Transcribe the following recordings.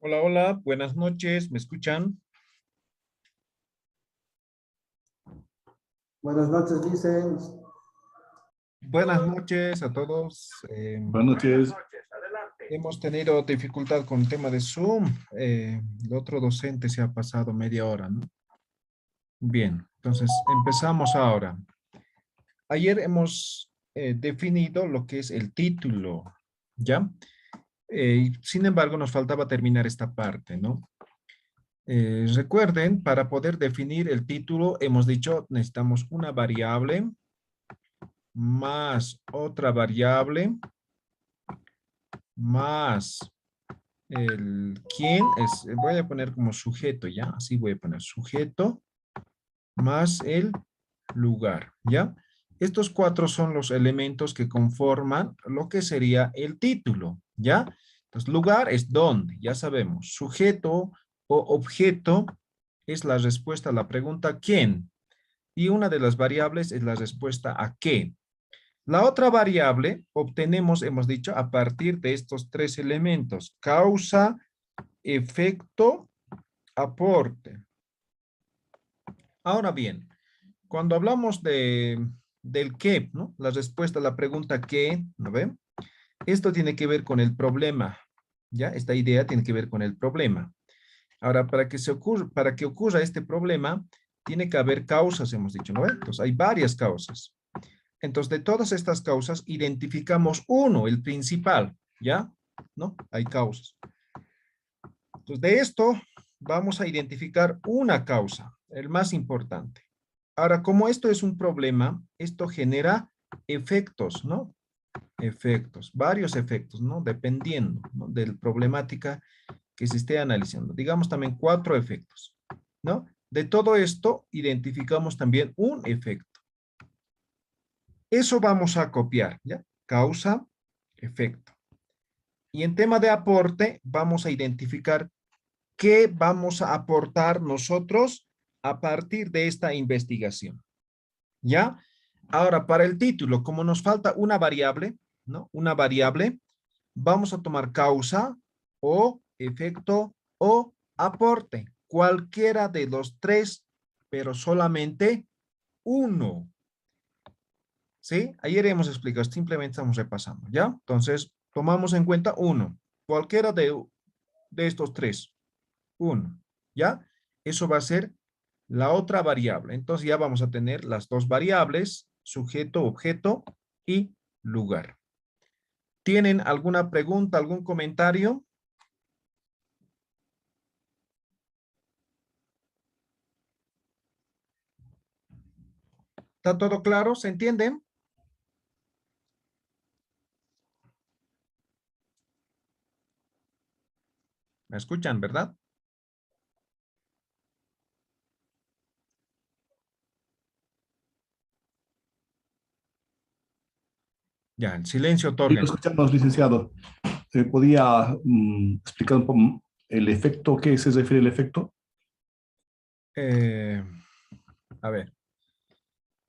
Hola, hola, buenas noches, ¿me escuchan? Buenas noches, Vicens. Buenas noches a todos. Buenas noches. Hemos tenido dificultad con el tema de Zoom. El otro docente se ha pasado media hora, ¿no? Bien, entonces empezamos ahora. Ayer hemos definido lo que es el título, ¿ya? Sin embargo, nos faltaba terminar esta parte, ¿no? Recuerden, para poder definir el título, hemos dicho, necesitamos una variable más otra variable más el quién es, voy a poner como sujeto, ¿ya? Así voy a poner sujeto más el lugar, ¿ya? Estos cuatro son los elementos que conforman lo que sería el título, ¿ya? Entonces, lugar es dónde, ya sabemos. Sujeto o objeto es la respuesta a la pregunta ¿quién? Y una de las variables es la respuesta a qué. La otra variable obtenemos, hemos dicho, a partir de estos tres elementos: causa, efecto, aporte. Ahora bien, cuando hablamos del qué, ¿no? La respuesta a la pregunta qué, ¿no ven? Esto tiene que ver con el problema, ¿ya? Esta idea tiene que ver con el problema. Ahora, para que ocurra este problema, tiene que haber causas, hemos dicho, ¿no ven? Entonces, hay varias causas. Entonces, de todas estas causas, identificamos uno, el principal, ¿ya? ¿No? Hay causas. Entonces, de esto vamos a identificar una causa, el más importante. Ahora, como esto es un problema, esto genera efectos, ¿no? Efectos, varios efectos, ¿no? Dependiendo, ¿no? De la problemática que se esté analizando. Digamos también cuatro efectos, ¿no? De todo esto, identificamos también un efecto. Eso vamos a copiar, ¿ya? Causa, efecto. Y en tema de aporte, vamos a identificar qué vamos a aportar nosotros a partir de esta investigación, ¿ya? Ahora, para el título, como nos falta una variable, ¿no? Una variable, vamos a tomar causa o efecto o aporte, cualquiera de los tres, pero solamente uno. ¿Sí? Ayer hemos explicado, simplemente estamos repasando, ¿ya? Entonces, tomamos en cuenta uno, cualquiera de estos tres, uno, ¿ya? Eso va a ser la otra variable. Entonces ya vamos a tener las dos variables, sujeto, objeto y lugar. ¿Tienen alguna pregunta, algún comentario? ¿Está todo claro? ¿Se entienden? ¿Me escuchan, verdad? Ya, el silencio Sí, otorga. lo escuchamos, licenciado. ¿Podía explicar un poco el efecto? ¿Qué se refiere el efecto? Eh, a ver,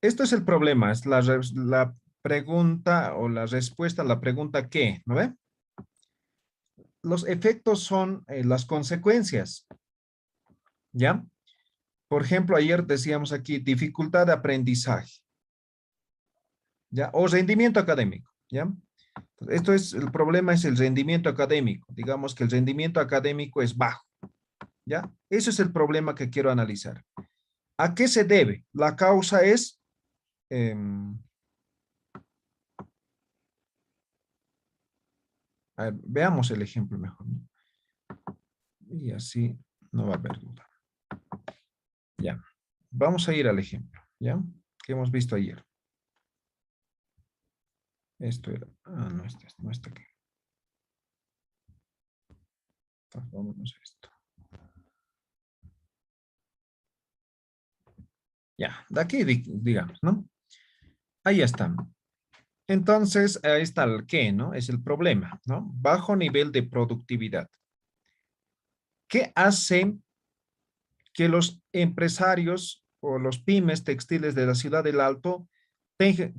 esto es el problema, es la pregunta o la respuesta a la pregunta ¿qué? ¿No ve? Los efectos son las consecuencias, ¿ya? Por ejemplo, ayer decíamos aquí dificultad de aprendizaje, ¿ya? O rendimiento académico, ¿ya? Esto es, el problema es el rendimiento académico. Digamos que el rendimiento académico es bajo, ¿ya? Eso es el problema que quiero analizar. ¿A qué se debe? La causa es, a ver, veamos el ejemplo mejor, ¿no? Y así no va a haber duda. Ya, vamos a ir al ejemplo, ¿ya? Que hemos visto ayer. Esto era, no, no está aquí. Vámonos a esto. Ya, de aquí, digamos, ¿no? Ahí está. Entonces, ahí está el qué, ¿no? Es el problema, ¿no? Bajo nivel de productividad. ¿Qué hace que los empresarios o los pymes textiles de la ciudad del Alto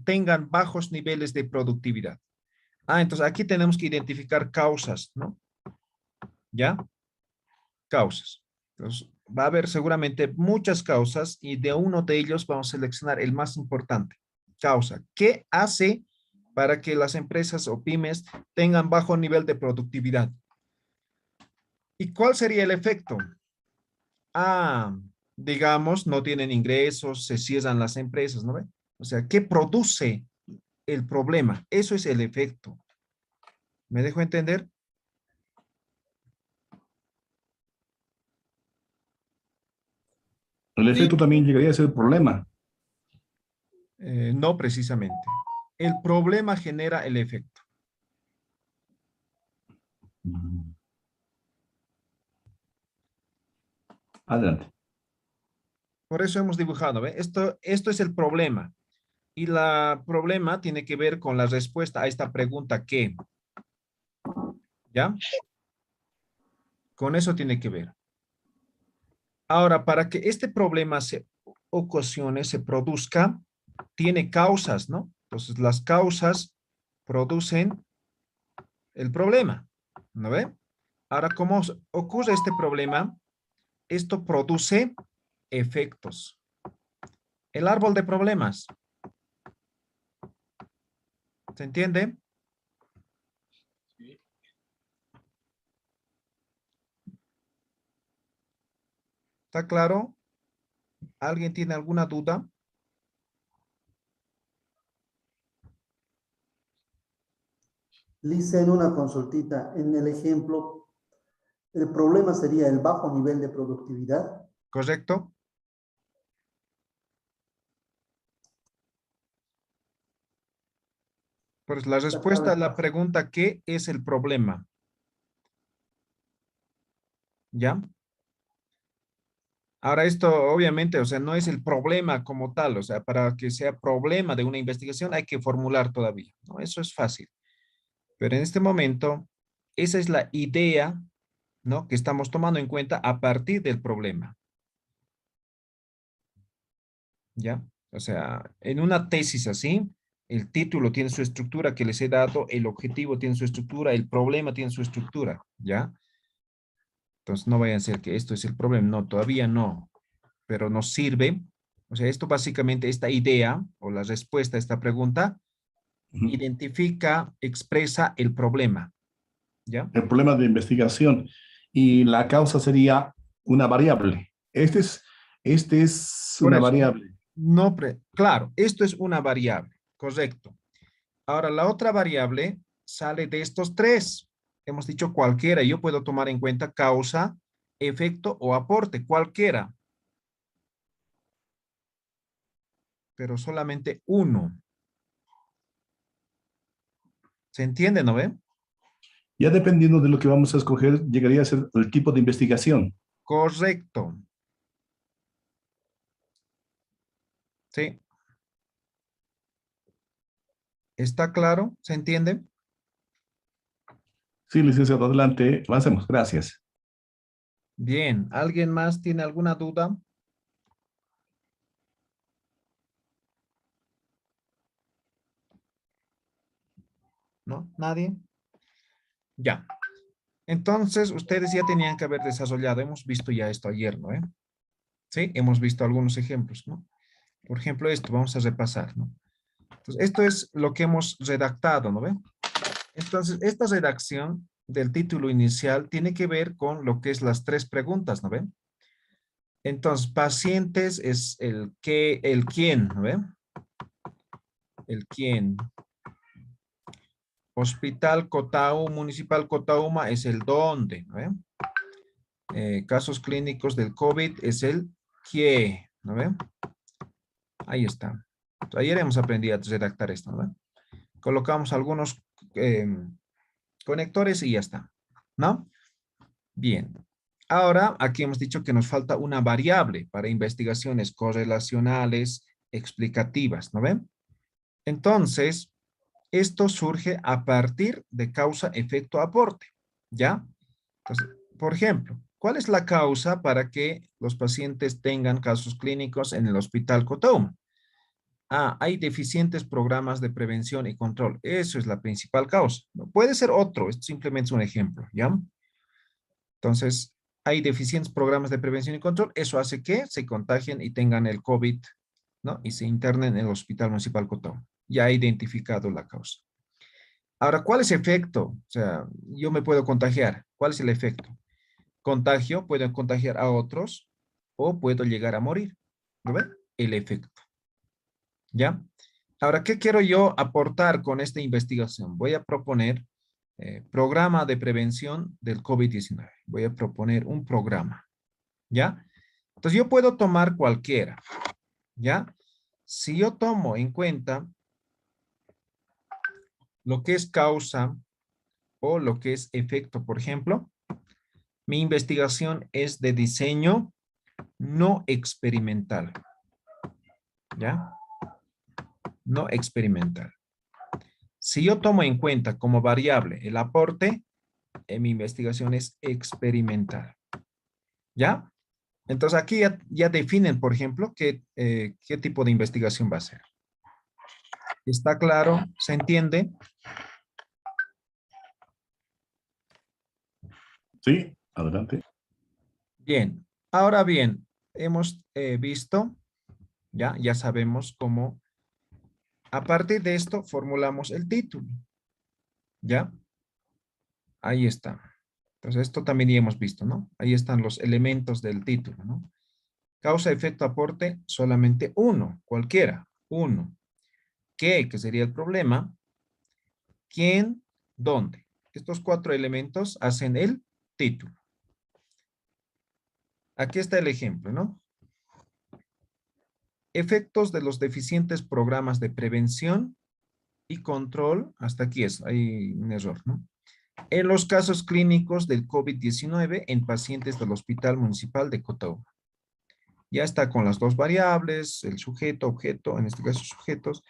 tengan bajos niveles de productividad? Entonces aquí tenemos que identificar causas, ¿no? ¿Ya? causas. Entonces, va a haber seguramente muchas causas y de uno de ellos vamos a seleccionar el más importante. Causa. ¿Qué hace para que las empresas o pymes tengan bajo nivel de productividad? ¿Y cuál sería el efecto? Ah, digamos, no tienen ingresos, se cierran las empresas, ¿no ve? O sea, ¿qué produce el problema? Eso es el efecto. ¿Me dejo entender? El Y efecto también llegaría a ser el problema. no precisamente. El problema genera el efecto. Mm. Adelante. Por eso hemos dibujado, ¿ve? Esto es el problema. Y la problema tiene que ver con la respuesta a esta pregunta ¿qué? ¿Ya? Con eso tiene que ver. Ahora, para que este problema se ocasione, se produzca, tiene causas, ¿no? Entonces, las causas producen el problema, ¿no ve? Ahora, ¿cómo ocurre este problema? Esto produce efectos. El árbol de problemas, ¿se entiende? ¿Está claro? ¿Alguien tiene alguna duda? Le hice en una consultita, en el ejemplo, el problema sería el bajo nivel de productividad. ¿Correcto? Pues la Está claro. respuesta a la pregunta ¿qué es el problema? ¿Ya? Ahora esto obviamente, o sea, no es el problema como tal, o sea, para que sea problema de una investigación hay que formular todavía, ¿no? Eso es fácil. Pero en este momento, esa es la idea, ¿no? Que estamos tomando en cuenta a partir del problema, ¿ya? O sea, en una tesis así, el título tiene su estructura que les he dado, el objetivo tiene su estructura, el problema tiene su estructura, ¿ya? Entonces no vayan a ser que esto es el problema, no, todavía no, pero nos sirve. O sea, esto básicamente, esta idea o la respuesta a esta pregunta, Ujú. identifica, expresa el problema, ¿ya? El problema de investigación y la causa sería una variable. Este es Por una eso, variable. no, claro, esto es una variable, correcto. Ahora, la otra variable sale de estos tres. Hemos dicho cualquiera. Yo puedo tomar en cuenta causa, efecto o aporte, cualquiera, pero solamente uno. ¿Se entiende, no ve? Ya dependiendo de lo que vamos a escoger, llegaría a ser el tipo de investigación. Correcto. Sí. ¿Está claro? ¿Se entiende? Sí, licenciado, adelante. Avancemos. Gracias. Bien. ¿Alguien más tiene alguna duda? ¿No? ¿Nadie? Ya. Entonces, ustedes ya tenían que haber desarrollado. Hemos visto ya esto ayer, ¿no? Sí, hemos visto algunos ejemplos, ¿no? Por ejemplo, esto, vamos a repasar, ¿no? Entonces, esto es lo que hemos redactado, ¿no ve? Entonces, esta redacción del título inicial tiene que ver con lo que es las tres preguntas, ¿no ve? Entonces, pacientes es el qué, el quién, ¿no ve? El quién. Hospital Municipal Cotauma es el dónde, ¿no ve? Casos clínicos del COVID es el qué, ¿no ve? Ahí está. Ayer hemos aprendido a redactar esto, ¿no ve? Colocamos algunos eh, conectores y ya está, ¿no? Bien. Ahora, aquí hemos dicho que nos falta una variable para investigaciones correlacionales explicativas, ¿no ven? Entonces, esto surge a partir de causa, efecto, aporte, ¿ya? Entonces, por ejemplo, ¿cuál es la causa para que los pacientes tengan casos clínicos en el Hospital Cotauma? Ah, hay deficientes programas de prevención y control. Eso es la principal causa. No puede ser otro, esto simplemente es un ejemplo, ¿ya? Entonces, hay deficientes programas de prevención y control, eso hace que se contagien y tengan el COVID, ¿no? Y se internen en el Hospital Municipal Cotón. Ya he identificado la causa. Ahora, ¿cuál es el efecto? O sea, yo me puedo contagiar. ¿Cuál es el efecto? Contagio, puedo contagiar a otros o puedo llegar a morir. ¿Lo ven? El efecto. ¿Ya? Ahora, ¿qué quiero yo aportar con esta investigación? Voy a proponer programa de prevención del COVID-19. Voy a proponer un programa. ¿Ya? Entonces, yo puedo tomar cualquiera. ¿Ya? Si yo tomo en cuenta lo que es causa o lo que es efecto, por ejemplo, mi investigación es de diseño no experimental. ¿Ya? No experimental. Si yo tomo en cuenta como variable el aporte, mi investigación es experimental. ¿Ya? Entonces aquí ya definen, por ejemplo, qué tipo de investigación va a ser. ¿Está claro? ¿Se entiende? Sí, adelante. Bien. Ahora bien, hemos visto, ya sabemos cómo, a partir de esto formulamos el título. ¿Ya? Ahí está. Entonces esto también ya hemos visto, ¿no? Ahí están los elementos del título, ¿no? Causa, efecto, aporte, solamente uno, cualquiera, uno. ¿Qué? Que sería el problema. ¿Quién? ¿Dónde? Estos 4 elementos hacen el título. Aquí está el ejemplo, ¿no? Efectos de los deficientes programas de prevención y control. Hasta aquí hay un error, ¿no? En los casos clínicos del COVID-19 en pacientes del Hospital Municipal de Cotahue. Ya está con las dos variables, el sujeto, objeto, en este caso sujetos,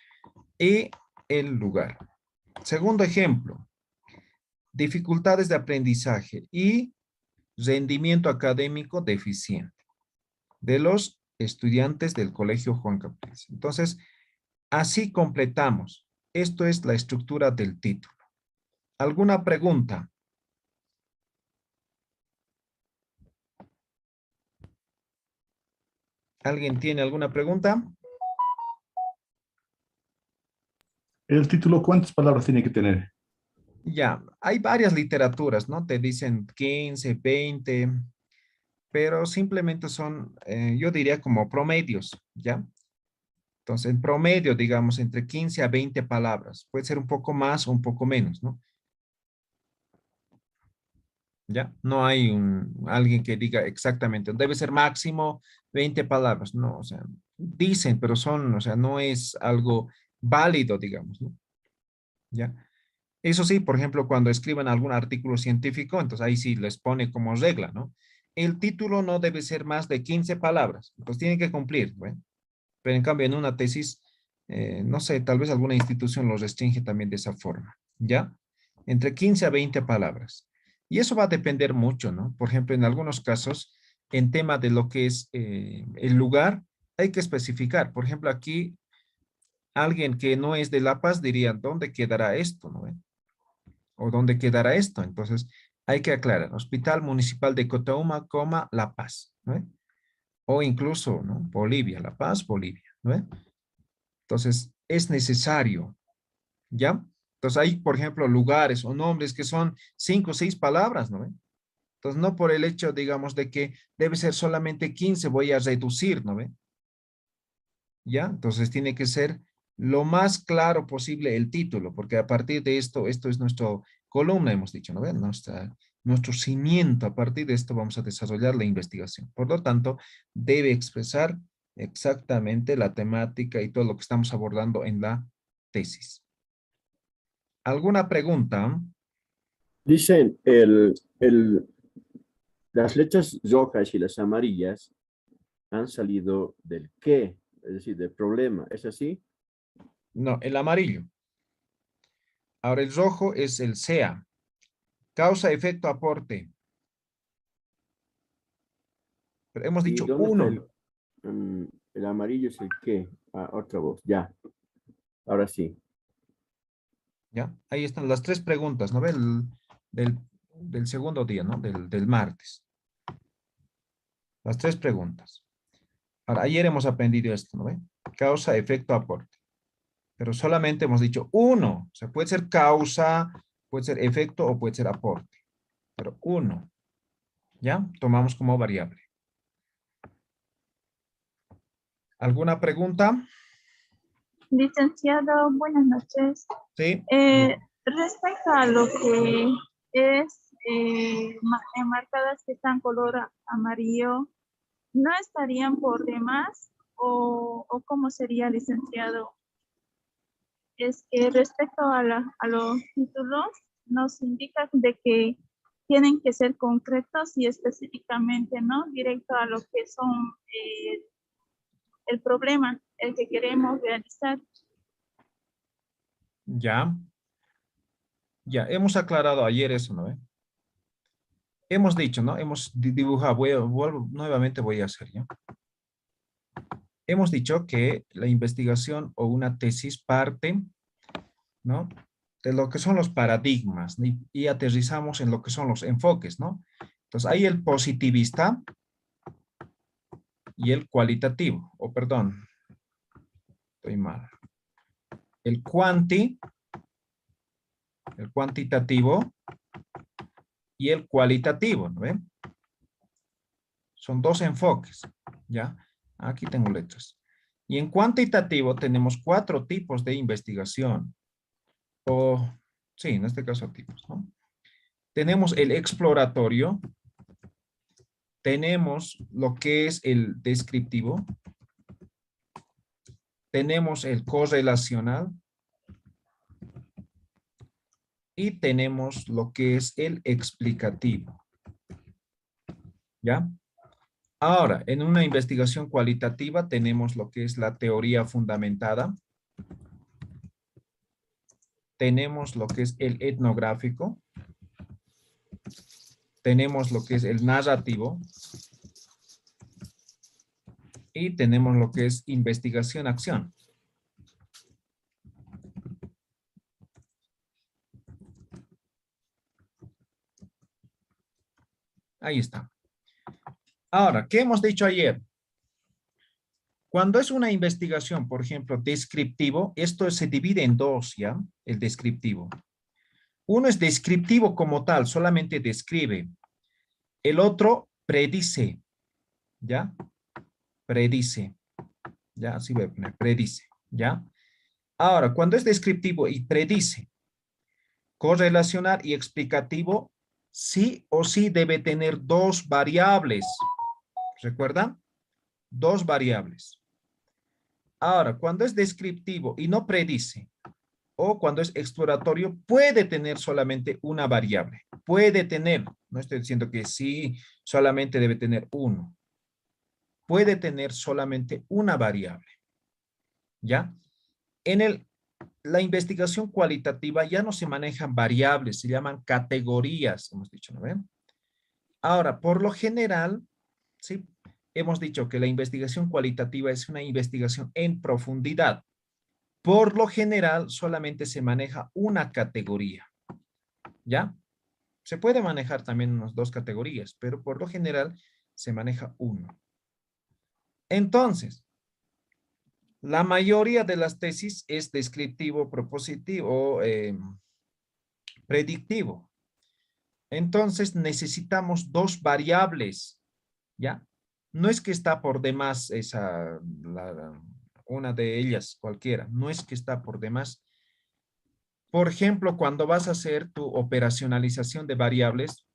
y el lugar. Segundo ejemplo, dificultades de aprendizaje y rendimiento académico deficiente de los estudiantes del Colegio Juan Capriles. Entonces, así completamos. Esto es la estructura del título. ¿Alguna pregunta? ¿Alguien tiene alguna pregunta? El título, ¿cuántas palabras tiene que tener? Ya, hay varias literaturas, ¿no? Te dicen 15, 20, pero simplemente son, yo diría como promedios, ¿ya? Entonces, en promedio, digamos, entre 15 a 20 palabras. Puede ser un poco más o un poco menos, ¿no? ¿Ya? No hay alguien que diga exactamente, debe ser máximo 20 palabras, no, o sea, dicen, pero son, o sea, no es algo válido, digamos, ¿no? ¿Ya? Eso sí, por ejemplo, cuando escriban algún artículo científico, entonces ahí sí les pone como regla, ¿no? El título no debe ser más de 15 palabras, entonces tienen que cumplir, ¿no? Pero en cambio en una tesis, no sé, tal vez alguna institución lo restringe también de esa forma, ¿ya? Entre 15 a 20 palabras. Y eso va a depender mucho, ¿no? Por ejemplo, en algunos casos, en tema de lo que es el lugar, hay que especificar. Por ejemplo, aquí alguien que no es de La Paz diría, ¿dónde quedará esto? ¿No? ¿O dónde quedará esto? Entonces, hay que aclarar, Hospital Municipal de Cotauma, La Paz, ¿no? O incluso, ¿no? Bolivia, La Paz, Bolivia, ¿no? Entonces, es necesario, ¿ya? Entonces, hay, por ejemplo, lugares o nombres que son 5 o 6 palabras, ¿no? Entonces, no por el hecho, digamos, de que debe ser solamente 15, voy a reducir, ¿no ve? ¿Ya? Entonces, tiene que ser lo más claro posible el título, porque a partir de esto es nuestro columna, hemos dicho, ¿no ve? Nuestro cimiento, a partir de esto vamos a desarrollar la investigación. Por lo tanto, debe expresar exactamente la temática y todo lo que estamos abordando en la tesis. ¿Alguna pregunta? Dicen, las letras rojas y las amarillas han salido del qué, es decir, del problema. ¿Es así? No, el amarillo. Ahora el rojo es el SEA. Causa, efecto, aporte. Pero hemos ¿Y dicho dónde está uno. el amarillo? Es el qué. Ah, otra voz, ya. Ahora sí. ¿Ya? Ahí están las 3 preguntas, ¿no ve? Del segundo día, ¿no? Del martes. Las tres preguntas. Ahora, ayer hemos aprendido esto, ¿no ve? Causa, efecto, aporte. Pero solamente hemos dicho uno. O sea, puede ser causa, puede ser efecto o puede ser aporte. Pero uno. ¿Ya? Tomamos como variable. ¿Alguna pregunta? Licenciado, buenas noches. Sí. Respecto a lo que es marcadas que están color amarillo, ¿no estarían por demás o cómo sería, licenciado? Es que respecto a los títulos, nos indica de que tienen que ser concretos y específicamente, ¿no? Directo a lo que son el problema, el que queremos realizar. Ya. Ya, hemos aclarado ayer eso, ¿no ve? Hemos dicho, ¿no? Hemos dibujado, nuevamente voy a hacer, ¿ya? Hemos dicho que la investigación o una tesis parte, ¿no? De lo que son los paradigmas y aterrizamos en lo que son los enfoques, ¿no? Entonces, hay el positivista y el cualitativo, o perdón, estoy mal. El cuantitativo y el cualitativo, ¿no ven? Son dos enfoques, ¿ya? Aquí tengo letras. Y en cuantitativo tenemos 4 tipos de investigación. O, sí, en este caso tipos, ¿no? Tenemos el exploratorio. Tenemos lo que es el descriptivo. Tenemos el correlacional. Y tenemos lo que es el explicativo. ¿Ya? Ahora, en una investigación cualitativa tenemos lo que es la teoría fundamentada. Tenemos lo que es el etnográfico. Tenemos lo que es el narrativo. Y tenemos lo que es investigación-acción. Ahí está. Ahora, ¿qué hemos dicho ayer? Cuando es una investigación, por ejemplo, descriptivo, esto se divide en dos, ¿ya? El descriptivo. Uno es descriptivo como tal, solamente describe. El otro predice, ¿ya? Predice, ¿ya? Así voy a poner, predice, ¿ya? Ahora, cuando es descriptivo y predice, correlacional y explicativo, sí o sí debe tener dos variables. ¿Recuerdan? Dos variables. Ahora, cuando es descriptivo y no predice, o cuando es exploratorio, puede tener solamente una variable. Puede tener, no estoy diciendo que sí, solamente debe tener uno. Puede tener solamente una variable. ¿Ya? En la investigación cualitativa ya no se manejan variables, se llaman categorías, hemos dicho, ¿no ven? Ahora, por lo general, ¿sí? Hemos dicho que la investigación cualitativa es una investigación en profundidad. Por lo general, solamente se maneja una categoría, ¿ya? Se puede manejar también unas dos categorías, pero por lo general se maneja uno. Entonces, la mayoría de las tesis es descriptivo, propositivo, predictivo. Entonces, necesitamos dos variables, ¿ya? No es que está por demás una de ellas, cualquiera. No es que está por demás. Por ejemplo, cuando vas a hacer tu operacionalización de variables,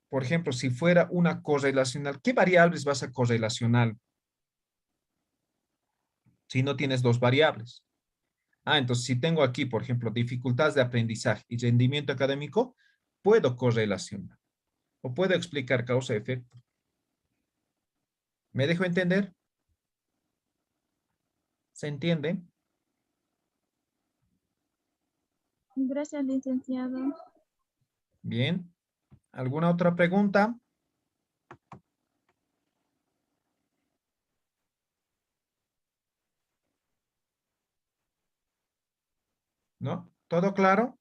por ejemplo, si fuera una correlacional, ¿qué variables vas a correlacionar si no tienes dos variables? Entonces, si tengo aquí, por ejemplo, dificultades de aprendizaje y rendimiento académico, puedo correlacionar o puedo explicar causa-efecto. ¿Me dejo entender? ¿Se entiende? Gracias, licenciado. Bien. ¿Alguna otra pregunta? ¿No? ¿Todo claro?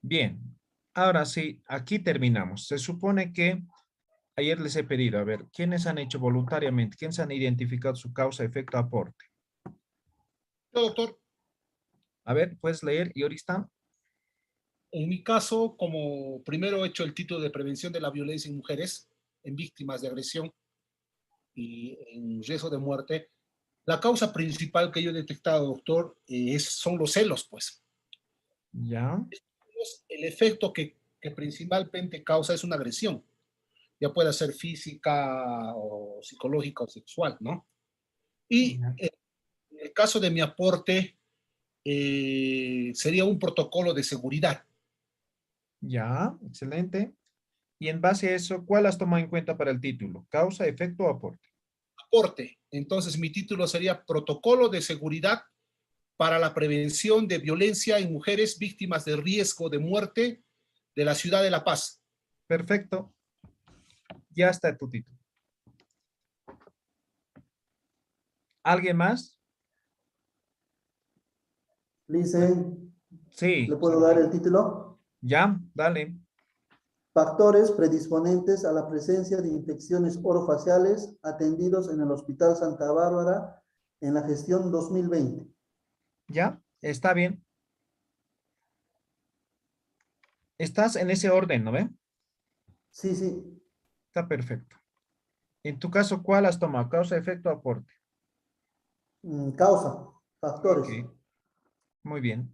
Bien, ahora sí, aquí terminamos. Se supone que ayer les he pedido, a ver, ¿quiénes han hecho voluntariamente? ¿Quiénes han identificado su causa, efecto, aporte? Yo, doctor, A ver, ¿puedes leer, Yorista? en mi caso, como primero he hecho el título de prevención de la violencia en mujeres, en víctimas de agresión y en riesgo de muerte, la causa principal que yo he detectado, doctor, son los celos, pues. Ya, El efecto que principalmente causa es una agresión, ya puede ser física o psicológica o sexual, ¿no? Y ya, en el caso de mi aporte, sería un protocolo de seguridad. ya, excelente. Y en base a eso, ¿cuál has tomado en cuenta para el título? ¿Causa, efecto o aporte? Aporte. Entonces, mi título sería Protocolo de seguridad para la prevención de violencia en mujeres víctimas de riesgo de muerte de la ciudad de La Paz. Perfecto. Ya está tu título. ¿Alguien más? Listen, ¿le Sí, puedo dar el título? ya, dale. Factores predisponentes a la presencia de infecciones orofaciales atendidos en el Hospital Santa Bárbara en la gestión 2020. Ya, está bien. Estás en ese orden, ¿no ve? Sí, sí. Está perfecto. En tu caso, ¿cuál has tomado? ¿Causa, efecto o aporte? Causa, Ok, factores. muy bien.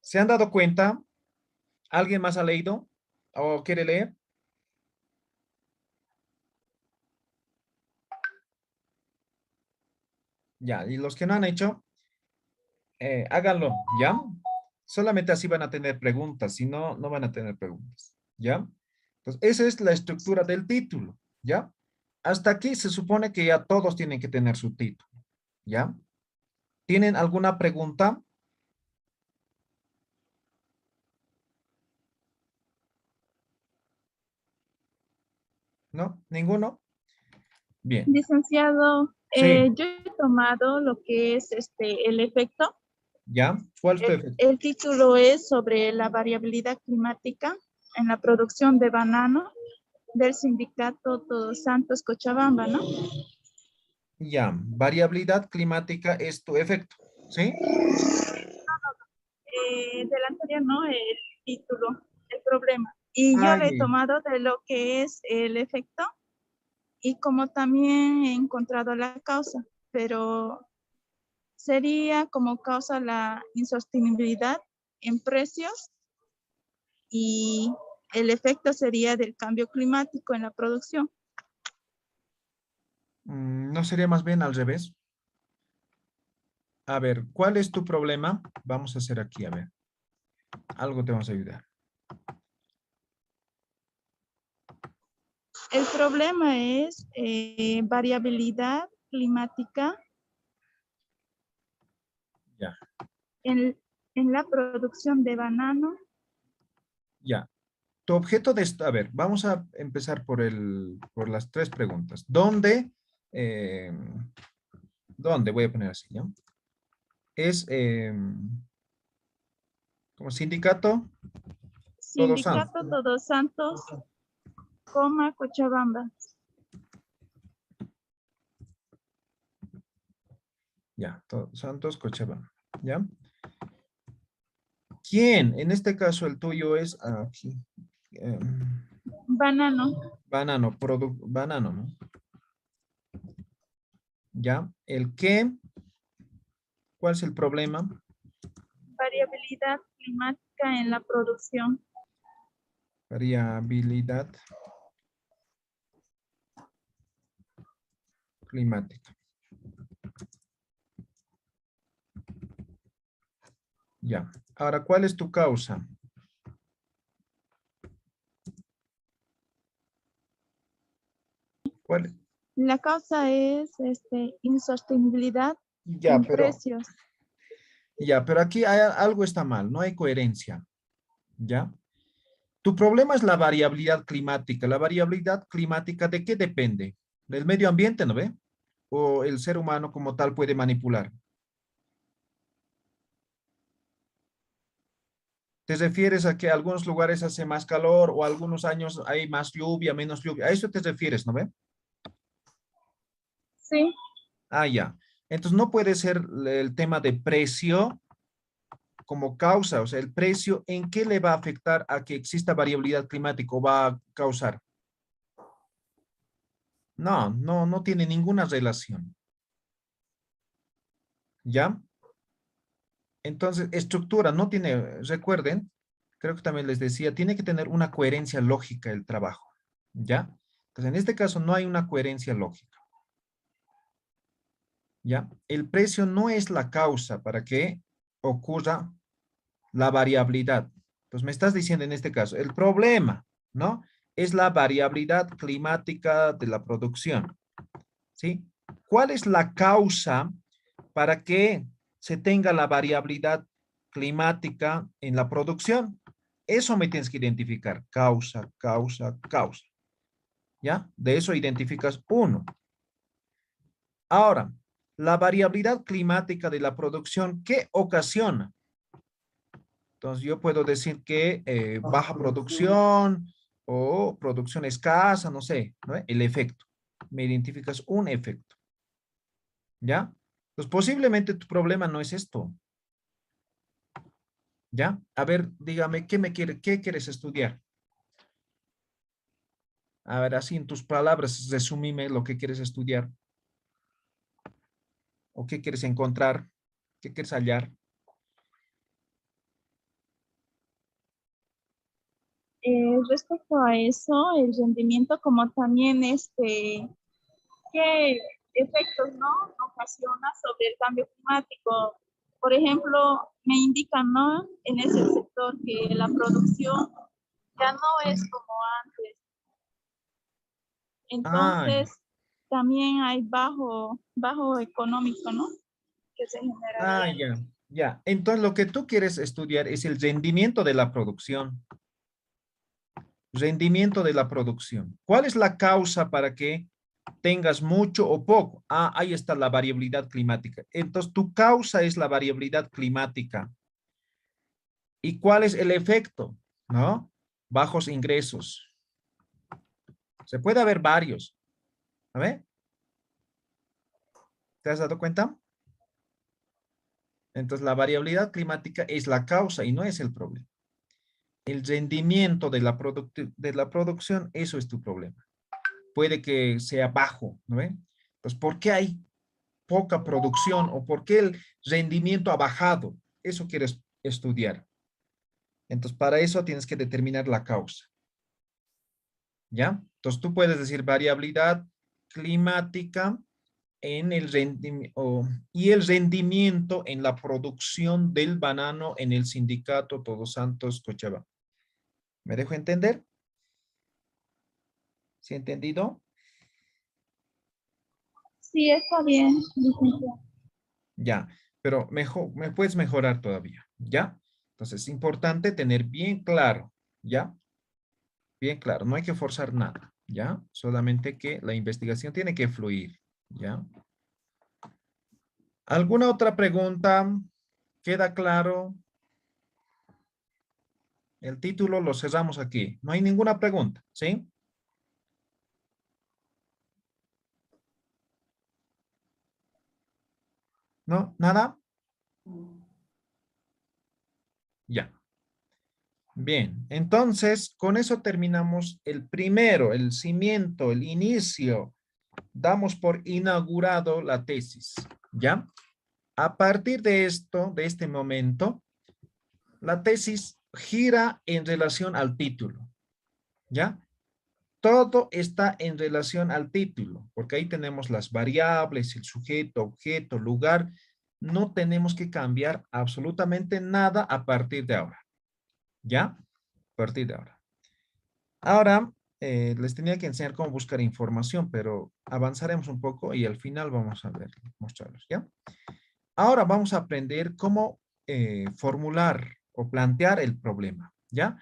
¿Se han dado cuenta? ¿Alguien más ha leído o quiere leer? Ya, y los que no han hecho, háganlo, ¿ya? Solamente así van a tener preguntas, si no, no van a tener preguntas, ¿ya? Entonces, esa es la estructura del título, ¿ya? Hasta aquí se supone que ya todos tienen que tener su título, ¿ya? ¿Tienen alguna pregunta? ¿No? ¿Ninguno? Bien. Licenciado, Sí, yo he tomado lo que es el efecto. ¿ya? ¿Cuál es tu efecto? El título es sobre la variabilidad climática en la producción de banano del sindicato Todos Santos Cochabamba, ¿no? Ya, variabilidad climática es tu efecto, ¿sí? Del anterior, ¿no? El título, el problema. Y yo le he Ay, tomado de lo que es el efecto y como también he encontrado la causa, pero sería como causa la insostenibilidad en precios y el efecto sería del cambio climático en la producción. ¿no sería más bien al revés? A ver, ¿cuál es tu problema? Vamos a hacer aquí, a ver. Algo te vamos a ayudar. El problema es variabilidad climática Ya, en la producción de banano. ya. Tu objeto de esto, a ver, vamos a empezar por las tres preguntas. ¿Dónde? eh, ¿Dónde? Voy a poner así, ¿ya? Es como sindicato, todos santos. Sindicato Todos Santos, Cochabamba. Ya, todos santos, Cochabamba. ¿Ya? ¿Quién? En este caso el tuyo es aquí. Banano, Banano, banano, ¿no? ¿Ya? ¿El qué? ¿Cuál es el problema? variabilidad climática en la producción. Variabilidad climática. Ya. Ahora, ¿cuál es tu causa? ¿Cuál? La causa es insostenibilidad Ya, en precios. pero aquí algo está mal, no hay coherencia. ¿Ya? Tu problema es la variabilidad climática. ¿La variabilidad climática de qué depende? ¿Del medio ambiente, no ve? ¿O el ser humano como tal puede manipular? ¿Te refieres a que algunos lugares hace más calor o algunos años hay más lluvia, menos lluvia? A eso te refieres, ¿no ve? Sí, Ah, ya. Entonces no puede ser el tema de precio como causa, o sea, el precio, ¿en qué le va a afectar a que exista variabilidad climática o va a causar? No, no tiene ninguna relación. ¿Ya? Entonces, estructura no tiene, recuerden, creo que también les decía, tiene que tener una coherencia lógica el trabajo. ¿Ya? Entonces, en este caso no hay una coherencia lógica. ¿Ya? El precio no es la causa para que ocurra la variabilidad. Entonces, me estás diciendo en este caso, el problema, ¿no? Es la variabilidad climática de la producción, ¿sí? ¿Cuál es la causa para que se tenga la variabilidad climática en la producción? Eso me tienes que identificar. Causa, causa, causa. ¿Ya? De eso identificas uno. Ahora, la variabilidad climática de la producción, ¿qué ocasiona? Entonces, yo puedo decir que baja producción o producción escasa, no sé, ¿no? El efecto. Me identificas un efecto. ¿Ya? Pues posiblemente tu problema no es esto. ¿Ya? A ver, dígame, qué quieres estudiar? A ver, así en tus palabras, resumime lo que quieres estudiar. ¿O qué quieres encontrar? ¿Qué quieres hallar? respecto a eso, el rendimiento como también qué efectos no ocasiona sobre el cambio climático. Por ejemplo, me indican, ¿no? En ese sector que la producción ya no es como antes. Ah, Entonces, también hay bajo económico, ¿no? Que se ah, generaría. ya, ya. Entonces, lo que tú quieres estudiar es el rendimiento de la producción. Rendimiento de la producción. ¿Cuál es la causa para que tengas mucho o poco? Ah, ahí está la variabilidad climática. Entonces, tu causa es la variabilidad climática. ¿Y cuál es el efecto? ¿No? Bajos ingresos. Se puede haber varios. A ver, ¿te has dado cuenta? Entonces, la variabilidad climática es la causa y no es el problema. El rendimiento de la producción, eso es tu problema. Puede que sea bajo, ¿no ve? Entonces, ¿por qué hay poca producción o por qué el rendimiento ha bajado? Eso quieres estudiar. Entonces, para eso tienes que determinar la causa. ¿Ya? Entonces, tú puedes decir variabilidad climática en el y el rendimiento en la producción del banano en el sindicato Todos Santos, Cochabamba. ¿Me dejo entender? ¿Sí entendido? Sí, está bien, licenciado. Ya, pero mejor, me puedes mejorar todavía, ¿ya? Entonces, es importante tener bien claro, ¿ya? Bien claro, no hay que forzar nada, ¿ya? Solamente que la investigación tiene que fluir, ¿ya? ¿Alguna otra pregunta? ¿Queda claro? El título lo cerramos aquí. No hay ninguna pregunta, ¿sí? ¿No? ¿Nada? Ya. Bien, entonces con eso terminamos el primero, el cimiento, el inicio. Damos por inaugurado la tesis, ¿ya? A partir de esto, de este momento, la tesis gira en relación al título, ¿ya? Todo está en relación al título, porque ahí tenemos las variables, el sujeto, objeto, lugar. No tenemos que cambiar absolutamente nada a partir de ahora, ¿ya? A partir de ahora. Ahora, les tenía que enseñar cómo buscar información, pero avanzaremos un poco y al final vamos a ver, mostrarlos, ¿ya? Ahora vamos a aprender cómo formular o plantear el problema, ¿ya?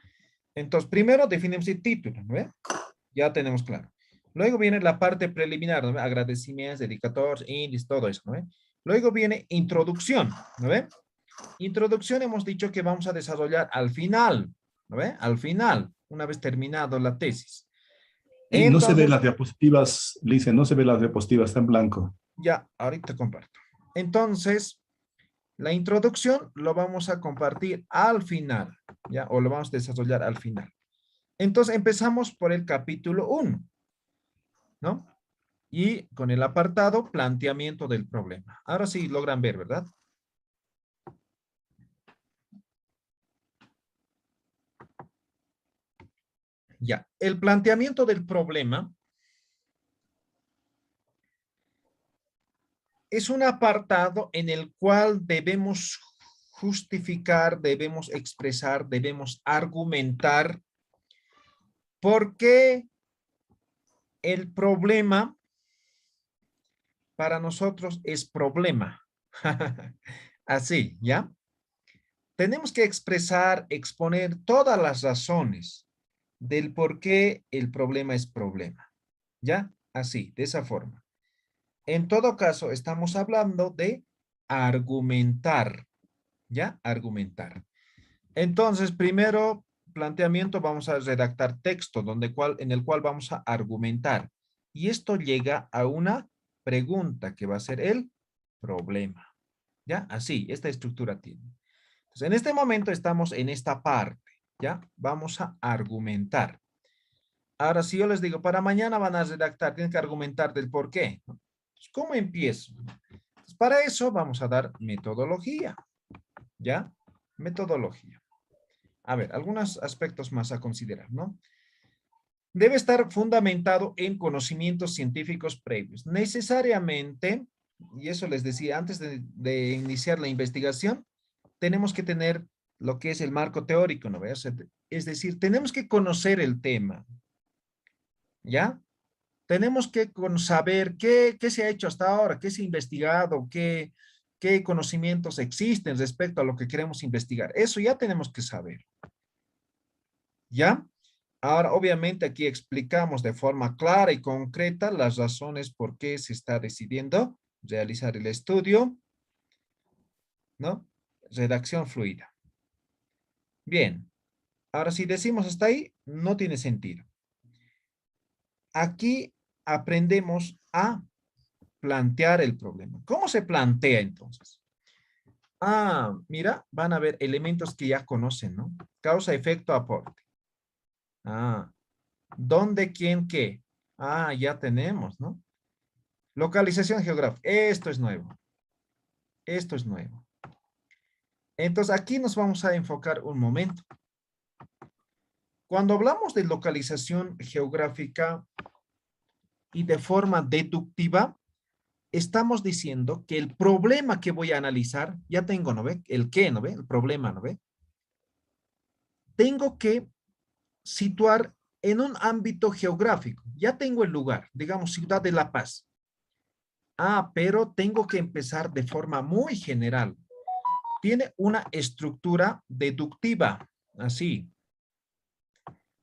Entonces, primero definimos el título, ¿no ve? Ya tenemos claro. Luego viene la parte preliminar, ¿no ve? Agradecimientos, dedicatorios, índices, todo eso, ¿no ve? Luego viene introducción, ¿no ve? Introducción hemos dicho que vamos a desarrollar al final, ¿no ve? Al final, una vez terminado la tesis. Y no se ven Entonces, las diapositivas, Lice, no se ven las diapositivas, está en blanco. ya, ahorita comparto. Entonces, la introducción lo vamos a compartir al final, ¿ya? O lo vamos a desarrollar al final. Entonces, empezamos por el capítulo 1, ¿no? Y con el apartado planteamiento del problema. Ahora sí logran ver, ¿verdad? Ya, el planteamiento del problema es un apartado en el cual debemos justificar, debemos expresar, debemos argumentar por qué el problema para nosotros es problema. Así, ¿ya? Tenemos que expresar, exponer todas las razones del por qué el problema es problema. ¿Ya? Así, de esa forma. En todo caso, estamos hablando de argumentar. ¿Ya? Argumentar. Entonces, primero planteamiento, vamos a redactar texto en el cual vamos a argumentar. Y esto llega a una pregunta que va a ser el problema. ¿Ya? Así, esta estructura tiene. Entonces, en este momento estamos en esta parte. ¿Ya? Vamos a argumentar. Ahora, si yo les digo, para mañana van a redactar, tienen que argumentar del por qué. Pues, ¿cómo empiezo? Pues, para eso vamos a dar metodología. ¿Ya? Metodología. A ver, algunos aspectos más a considerar, ¿no? Debe estar fundamentado en conocimientos científicos previos. Necesariamente, y eso les decía, antes de iniciar la investigación, tenemos que tener lo que es el marco teórico, ¿no? Es decir, tenemos que conocer el tema, ¿ya? Tenemos que saber qué se ha hecho hasta ahora, qué se ha investigado, qué conocimientos existen respecto a lo que queremos investigar. Eso ya tenemos que saber. ¿Ya? Ahora, obviamente, aquí explicamos de forma clara y concreta las razones por qué se está decidiendo realizar el estudio, ¿no? Redacción fluida. Bien. Ahora, si decimos hasta ahí, no tiene sentido. Aquí aprendemos a plantear el problema. ¿Cómo se plantea entonces? Ah, mira, van a ver elementos que ya conocen, ¿no? Causa, efecto, aporte. Ah, ¿dónde, quién, qué? Ah, ya tenemos, ¿no? Localización geográfica. Esto es nuevo. Esto es nuevo. Entonces, aquí nos vamos a enfocar un momento. Cuando hablamos de localización geográfica y de forma deductiva, estamos diciendo que el problema que voy a analizar, ya tengo, ¿no ve? El qué, ¿no ve? El problema, ¿no ve? Tengo que situar en un ámbito geográfico. Ya tengo el lugar, digamos, Ciudad de La Paz. Ah, pero tengo que empezar de forma muy general. Tiene una estructura deductiva, así.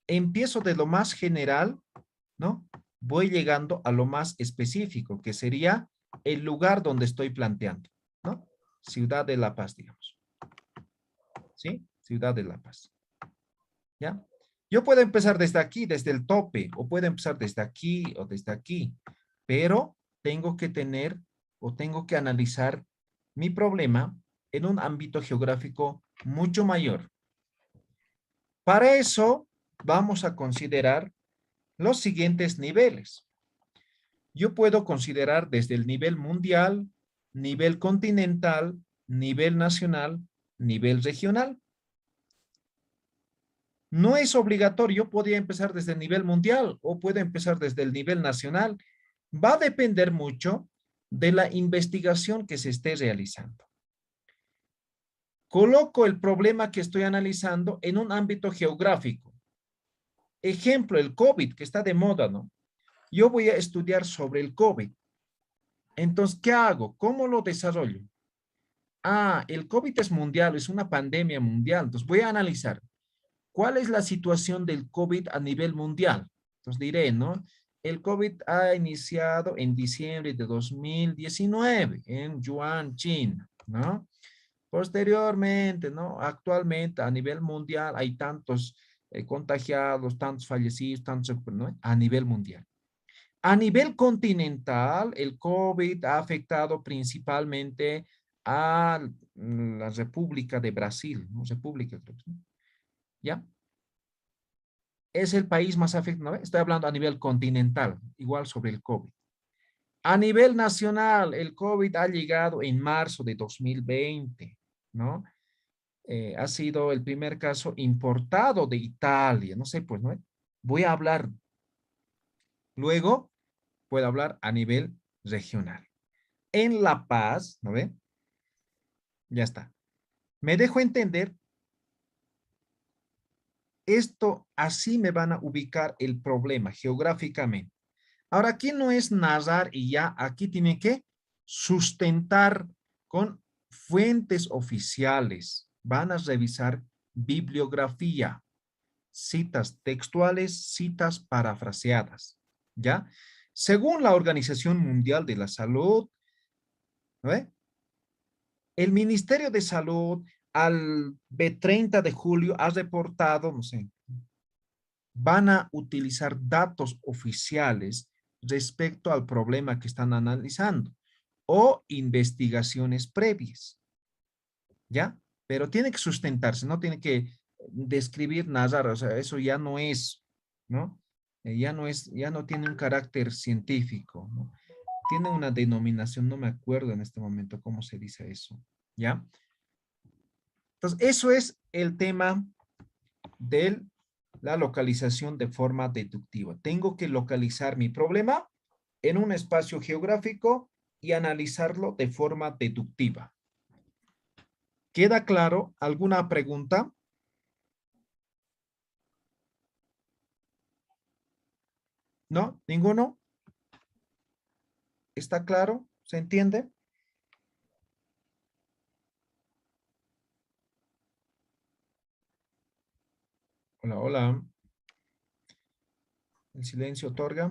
Empiezo de lo más general, ¿no? Voy llegando a lo más específico, que sería el lugar donde estoy planteando, ¿no? Ciudad de La Paz, digamos. ¿Sí? Ciudad de La Paz. ¿Ya? Yo puedo empezar desde aquí, desde el tope, o puedo empezar desde aquí o desde aquí, pero tengo que tener o tengo que analizar mi problema en un ámbito geográfico mucho mayor. Para eso vamos a considerar los siguientes niveles. Yo puedo considerar desde el nivel mundial, nivel continental, nivel nacional, nivel regional. No es obligatorio, podría empezar desde el nivel mundial o puedo empezar desde el nivel nacional. Va a depender mucho de la investigación que se esté realizando. Coloco el problema que estoy analizando en un ámbito geográfico. Ejemplo, el COVID, que está de moda, ¿no? Yo voy a estudiar sobre el COVID. Entonces, ¿qué hago? ¿Cómo lo desarrollo? Ah, el COVID es mundial, es una pandemia mundial. Entonces, voy a analizar cuál es la situación del COVID a nivel mundial. Entonces, diré, ¿no? El COVID ha iniciado en diciembre de 2019 en Wuhan, China, ¿no? Posteriormente, ¿no? Actualmente a nivel mundial hay tantos contagiados, tantos fallecidos, tantos, ¿no? A nivel mundial. A nivel continental, el COVID ha afectado principalmente a la República de Brasil, ¿no? República, creo que, ¿no? ¿Ya? Es el país más afectado, ¿no? Estoy hablando a nivel continental, igual sobre el COVID. A nivel nacional, el COVID ha llegado en marzo de 2020, ¿no? Ha sido el primer caso importado de Italia, no sé, pues, ¿no? Voy a hablar, luego puedo hablar a nivel regional. En La Paz, ¿no ve? Ya está. Me dejo entender, esto así me van a ubicar el problema geográficamente. Ahora, aquí no es narrar y ya, aquí tiene que sustentar con fuentes oficiales. Van a revisar bibliografía, citas textuales, citas parafraseadas, ¿ya? Según la Organización Mundial de la Salud, ¿no ve? El Ministerio de Salud al 30 de julio ha reportado, no sé, van a utilizar datos oficiales respecto al problema que están analizando o investigaciones previas, ¿ya? Pero tiene que sustentarse, no tiene que describir, narrar, o sea, eso ya no es, ¿no? Ya no es, ya no tiene un carácter científico, ¿no? Tiene una denominación, no me acuerdo en este momento cómo se dice eso, ¿ya? Entonces, eso es el tema de la localización de forma deductiva. Tengo que localizar mi problema en un espacio geográfico y analizarlo de forma deductiva. ¿Queda claro? ¿Alguna pregunta? ¿No? ¿Ninguno? ¿Está claro? ¿Se entiende? Hola, hola. El silencio otorga.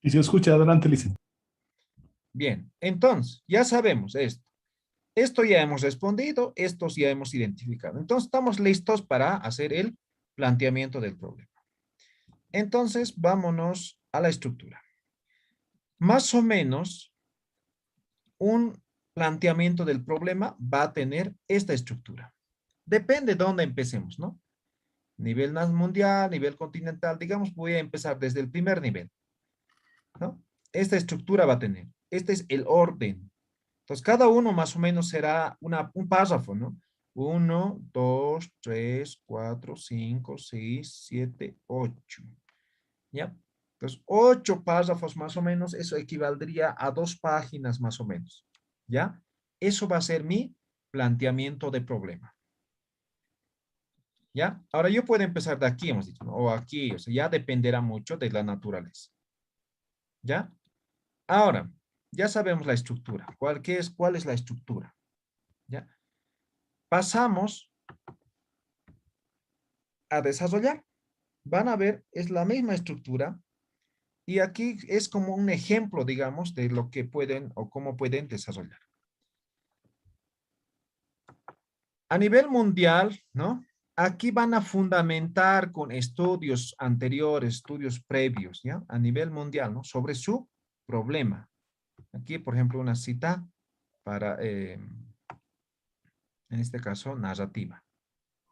Y si escucha, adelante, Licen. Bien, entonces, ya sabemos esto. Esto ya hemos respondido, estos ya hemos identificado. Entonces, estamos listos para hacer el planteamiento del problema. Entonces, vámonos a la estructura. Más o menos, un planteamiento del problema va a tener esta estructura. Depende de dónde empecemos, ¿no? Nivel mundial, nivel continental, digamos, voy a empezar desde el primer nivel, ¿no? Esta estructura va a tener. Este es el orden. Entonces, cada uno más o menos será un párrafo, ¿no? 1, 2, 3, 4, 5, 6, 7, 8. ¿Ya? Entonces, 8 párrafos más o menos, eso equivaldría a 2 páginas más o menos. ¿Ya? Eso va a ser mi planteamiento de problema. ¿Ya? Ahora yo puedo empezar de aquí, hemos dicho, ¿no? O aquí, o sea, ya dependerá mucho de la naturaleza. ¿Ya? Ahora, ya sabemos la estructura. ¿Cuál es la estructura? ¿Ya? Pasamos a desarrollar. Van a ver, es la misma estructura. Y aquí es como un ejemplo, digamos, de lo que pueden o cómo pueden desarrollar. A nivel mundial, ¿no? Aquí van a fundamentar con estudios anteriores, estudios previos, ¿ya? A nivel mundial, ¿no? Sobre su problema. Aquí, por ejemplo, una cita para, en este caso, narrativa.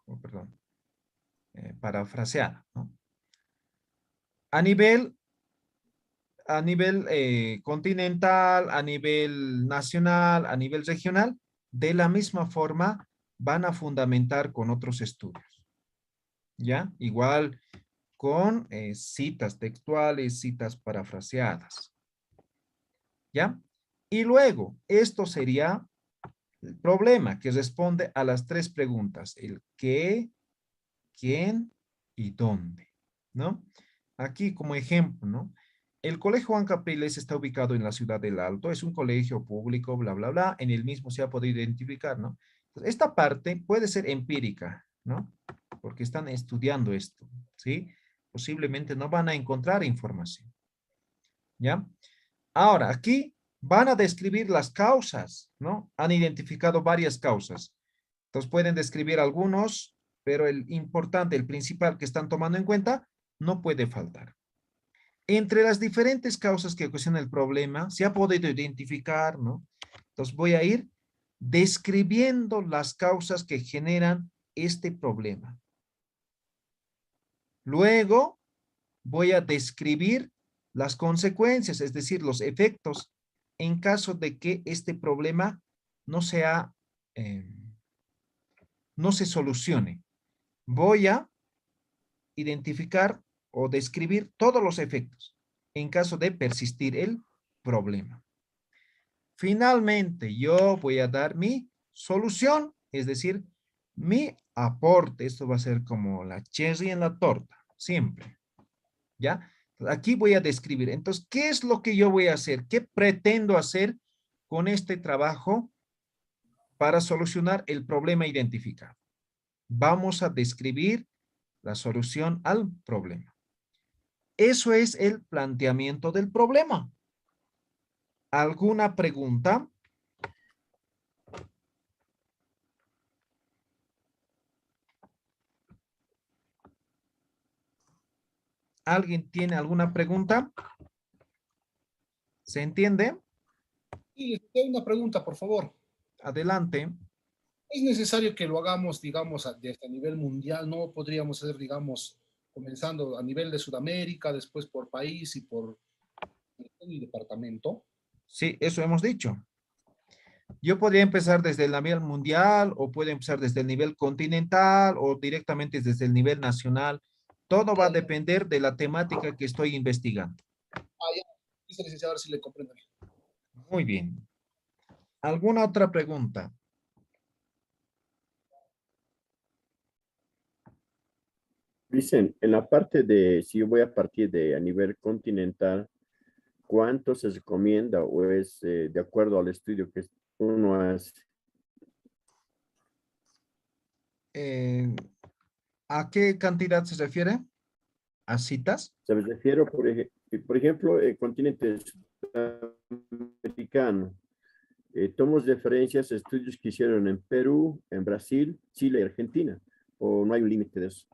Oh, perdón, parafraseada, ¿no? A nivel continental, a nivel nacional, a nivel regional, de la misma forma van a fundamentar con otros estudios. ¿Ya? Igual con citas textuales, citas parafraseadas. ¿Ya? Y luego, esto sería el problema que responde a las 3 preguntas. El qué, quién y dónde. ¿No? Aquí como ejemplo, ¿no? El Colegio Juan Capriles está ubicado en la ciudad del Alto. Es un colegio público, bla, bla, bla. En el mismo se ha podido identificar, ¿no? Entonces, esta parte puede ser empírica, ¿no? Porque están estudiando esto, ¿sí? Posiblemente no van a encontrar información, ¿ya? Ahora, aquí Van a describir las causas, ¿no? Han identificado varias causas. Entonces pueden describir algunos, pero el importante, el principal que están tomando en cuenta, no puede faltar. Entre las diferentes causas que ocasionan el problema, se ha podido identificar, ¿no? Entonces voy a ir describiendo las causas que generan este problema. Luego voy a describir las consecuencias, es decir, los efectos en caso de que este problema no sea, no se solucione. Voy a identificar o describir todos los efectos en caso de persistir el problema. Finalmente, yo voy a dar mi solución, es decir, mi aporte. Esto va a ser como la cherry en la torta, siempre. ¿Ya? Aquí voy a describir. Entonces, ¿qué es lo que yo voy a hacer? ¿Qué pretendo hacer con este trabajo para solucionar el problema identificado? Vamos a describir la solución al problema. Eso es el planteamiento del problema. ¿Alguna pregunta? ¿Alguien tiene alguna pregunta? ¿Se entiende? Y hay una pregunta, por favor. Adelante. ¿Es necesario que lo hagamos, digamos, desde a nivel mundial? ¿No podríamos hacer, digamos, comenzando a nivel de Sudamérica, después por país y por el departamento? Sí, eso hemos dicho. Yo podría empezar desde el nivel mundial o puedo empezar desde el nivel continental o directamente desde el nivel nacional. Todo va a depender de la temática que estoy investigando. Ya. Dice licenciado, a ver si le comprendo bien. Muy bien. ¿Alguna otra pregunta? Dicen, en la parte de, si yo voy a partir de a nivel continental, ¿cuánto se recomienda o es de acuerdo al estudio que uno hace? ¿A qué cantidad se refiere? ¿A citas? Se me refiero, por ejemplo, el continente sudamericano. Tomos referencias a estudios que hicieron en Perú, en Brasil, Chile y Argentina. ¿O no hay un límite de eso?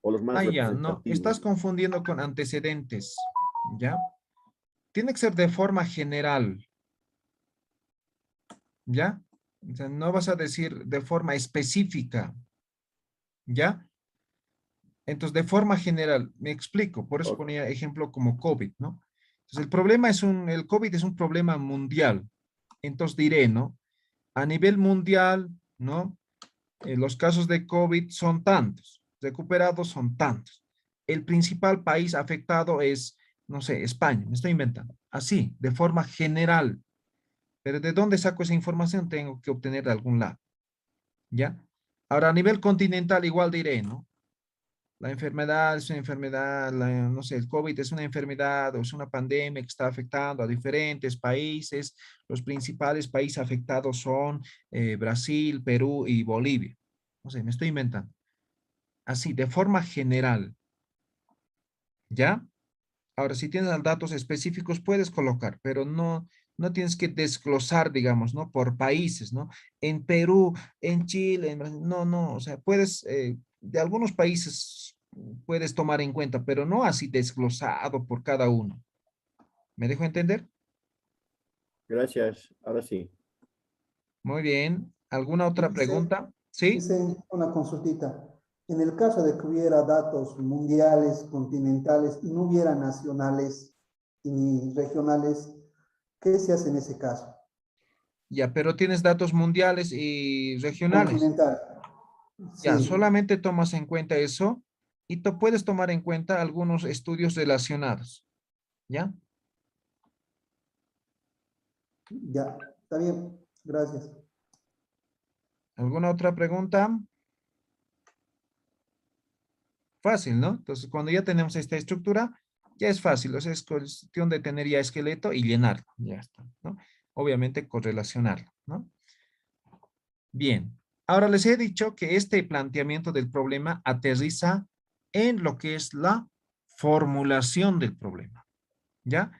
¿O los más Ah, ya, no, estás representativos? confundiendo con antecedentes, ¿ya? Tiene que ser de forma general, ¿ya? O sea, no vas a decir de forma específica, ¿ya? Entonces, de forma general, me explico, por eso Ok. ponía ejemplo como COVID, ¿no? Entonces, el problema es el COVID es un problema mundial. Entonces diré, ¿no? A nivel mundial, ¿no? Los casos de COVID son tantos, recuperados son tantos. El principal país afectado es, no sé, España, me estoy inventando. Así, de forma general. Pero ¿de dónde saco esa información? Tengo que obtener de algún lado, ¿ya? Ahora, a nivel continental igual diré, ¿no? La enfermedad es una enfermedad, no sé, el COVID es una enfermedad o es una pandemia que está afectando a diferentes países. Los principales países afectados son Brasil, Perú y Bolivia. No sé, me estoy inventando. Así, de forma general. ¿Ya? Ahora, si tienes datos específicos, puedes colocar, pero no tienes que desglosar, digamos, ¿no? Por países, ¿no? En Perú, en Chile, en Brasil, no, o sea, puedes, de algunos países puedes tomar en cuenta, pero no así desglosado por cada uno. ¿Me dejo entender? Gracias. Ahora sí. Muy bien. ¿Alguna otra pregunta? Sí. Dice una consultita. En el caso de que hubiera datos mundiales, continentales y no hubiera nacionales ni regionales, ¿qué se hace en ese caso? Ya, pero tienes datos mundiales y regionales. Continental. Ya, Sí, solamente tomas en cuenta eso y puedes tomar en cuenta algunos estudios relacionados. ¿Ya? ya, está bien. Gracias. ¿Alguna otra pregunta? Fácil, ¿no? Entonces, cuando ya tenemos esta estructura, ya es fácil. O sea, es cuestión de tener ya esqueleto y llenarlo. Ya está, ¿no? Obviamente, correlacionarlo, ¿no? Bien. Ahora les he dicho que este planteamiento del problema aterriza en lo que es la formulación del problema, ¿ya?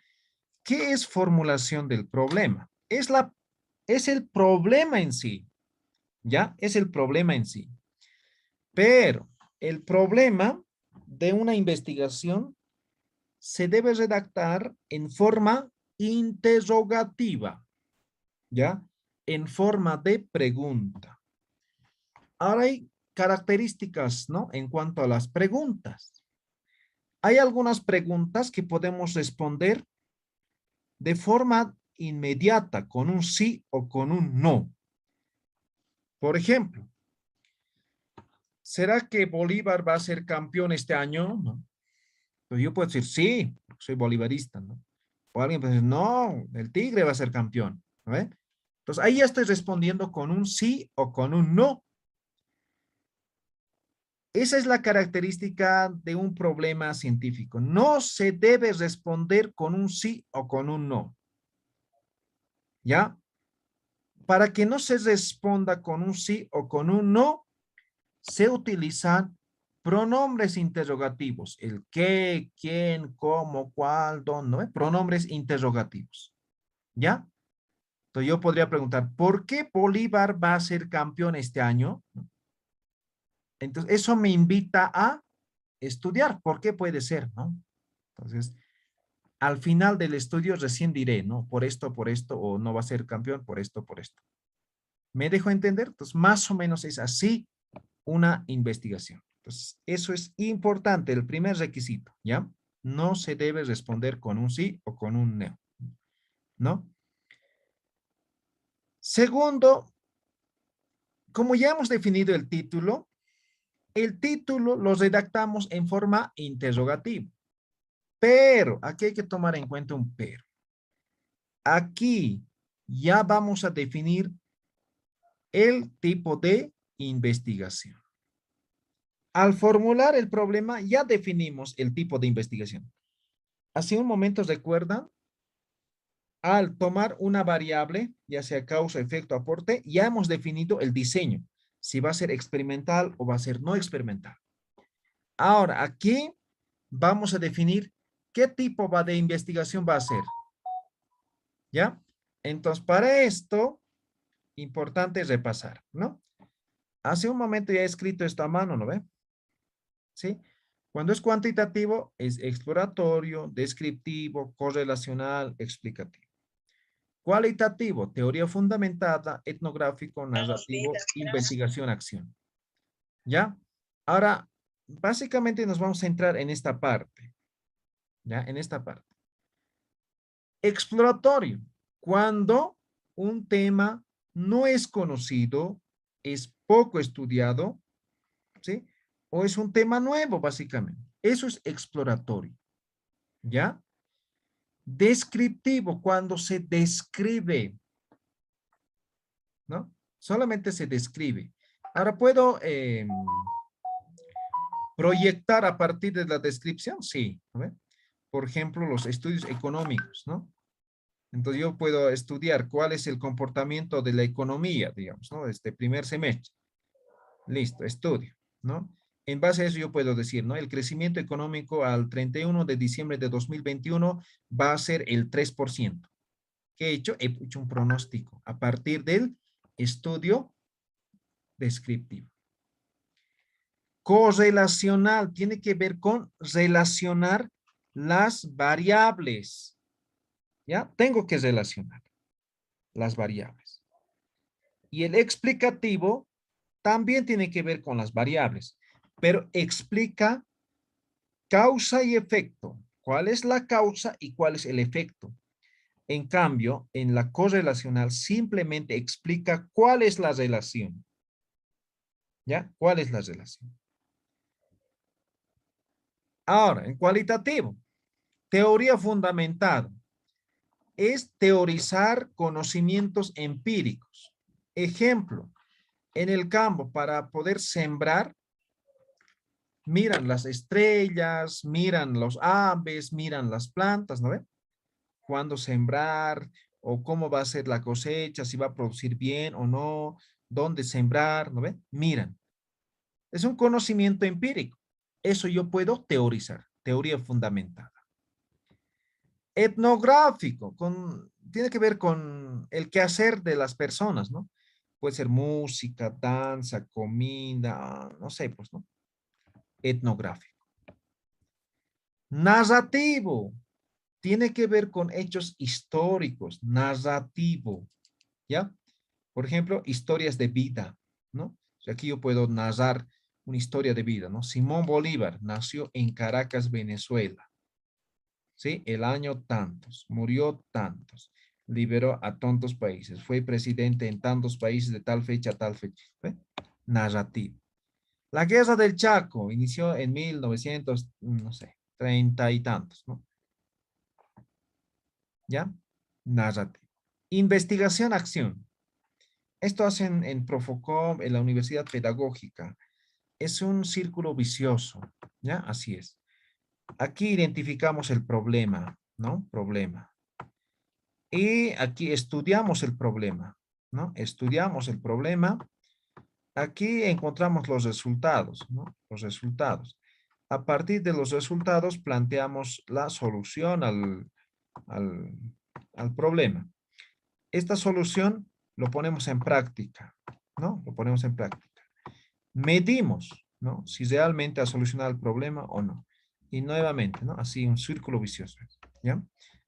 ¿qué es formulación del problema? Es el problema en sí, ¿ya? Es el problema en sí. Pero el problema de una investigación se debe redactar en forma interrogativa, ¿ya? En forma de pregunta. Ahora hay características, ¿no? En cuanto a las preguntas. Hay algunas preguntas que podemos responder de forma inmediata, con un sí o con un no. Por ejemplo, ¿será que Bolívar va a ser campeón este año? ¿No? Pues yo puedo decir sí, soy bolivarista, ¿no? O alguien puede decir, no, el Tigre va a ser campeón, ¿no? Entonces ahí ya estoy respondiendo con un sí o con un no. Esa es la característica de un problema científico. No se debe responder con un sí o con un no. ¿Ya? Para que no se responda con un sí o con un no, se utilizan pronombres interrogativos. El qué, quién, cómo, cuál, dónde, ¿no? Pronombres interrogativos. ¿Ya? Entonces yo podría preguntar, ¿por qué Bolívar va a ser campeón este año? Entonces eso me invita a estudiar. ¿Por qué puede ser? ¿No? Entonces, al final del estudio recién diré, ¿no? Por esto, o no va a ser campeón, por esto, por esto. ¿Me dejo entender? Entonces, más o menos es así una investigación. Entonces, eso es importante, el primer requisito, ¿ya? No se debe responder con un sí o con un no, ¿no? Segundo, como ya hemos definido el título lo redactamos en forma interrogativa. Pero, aquí hay que tomar en cuenta un pero. Aquí ya vamos a definir el tipo de investigación. Al formular el problema, ya definimos el tipo de investigación. Hace un momento, ¿recuerdan? Al tomar una variable, ya sea causa, efecto, aporte, ya hemos definido el diseño. Si va a ser experimental o va a ser no experimental. Ahora, aquí vamos a definir qué tipo de investigación va a ser. ¿Ya? Entonces, para esto, importante repasar, ¿no? Hace un momento ya he escrito esto a mano, ¿no ve? ¿Sí? Cuando es cuantitativo, es exploratorio, descriptivo, correlacional, explicativo. Cualitativo, teoría fundamentada, etnográfico, narrativo, investigación, acción. ¿Ya? Ahora, básicamente nos vamos a centrar en esta parte. ¿Ya? En esta parte. Exploratorio, cuando un tema no es conocido, es poco estudiado, ¿sí? O es un tema nuevo, básicamente. Eso es exploratorio, ¿ya? Descriptivo, cuando se describe, ¿no? Solamente se describe. Ahora, ¿puedo proyectar a partir de la descripción? Sí, ¿no? Por ejemplo, los estudios económicos, ¿no? Entonces yo puedo estudiar cuál es el comportamiento de la economía, digamos, ¿no? Este primer semestre. Listo, estudio, ¿no? En base a eso yo puedo decir, ¿no? El crecimiento económico al 31 de diciembre de 2021 va a ser el 3%. ¿Qué he hecho? He hecho un pronóstico a partir del estudio descriptivo. Correlacional tiene que ver con relacionar las variables. ¿Ya? Tengo que relacionar las variables. Y el explicativo también tiene que ver con las variables, pero explica causa y efecto. ¿Cuál es la causa y cuál es el efecto? En cambio, en la correlacional simplemente explica cuál es la relación. ¿Ya? ¿Cuál es la relación? Ahora, en cualitativo, teoría fundamentada es teorizar conocimientos empíricos. Ejemplo, en el campo para poder sembrar, miran las estrellas, miran los aves, miran las plantas, ¿no ven? Cuándo sembrar o cómo va a ser la cosecha, si va a producir bien o no, dónde sembrar, ¿no ven? Miran. Es un conocimiento empírico. Eso yo puedo teorizar, teoría fundamentada. Etnográfico, tiene que ver con el quehacer de las personas, ¿no? Puede ser música, danza, comida, no sé, pues, ¿no? Etnográfico. Narrativo, tiene que ver con hechos históricos, narrativo, ¿ya? Por ejemplo, historias de vida, ¿no? O sea, aquí yo puedo narrar una historia de vida, ¿no? Simón Bolívar nació en Caracas, Venezuela, ¿sí? El año tantos, murió tantos, liberó a tantos países, fue presidente en tantos países de tal fecha a tal fecha, ¿ve? Narrativo. La guerra del Chaco inició en 1900, no sé, 30 y tantos, ¿no? ¿Ya? Narrativo. Investigación, acción. Esto hacen en Profocom, en la Universidad Pedagógica. Es un círculo vicioso, ¿ya? Así es. Aquí identificamos el problema, ¿no? Problema. Y aquí estudiamos el problema, ¿no? Estudiamos el problema. Aquí encontramos los resultados, ¿no? Los resultados. A partir de los resultados planteamos la solución al, al problema. Esta solución lo ponemos en práctica, ¿no? Lo ponemos en práctica. Medimos, ¿no? Si realmente ha solucionado el problema o no. Y nuevamente, ¿no? Así un círculo vicioso, ¿ya?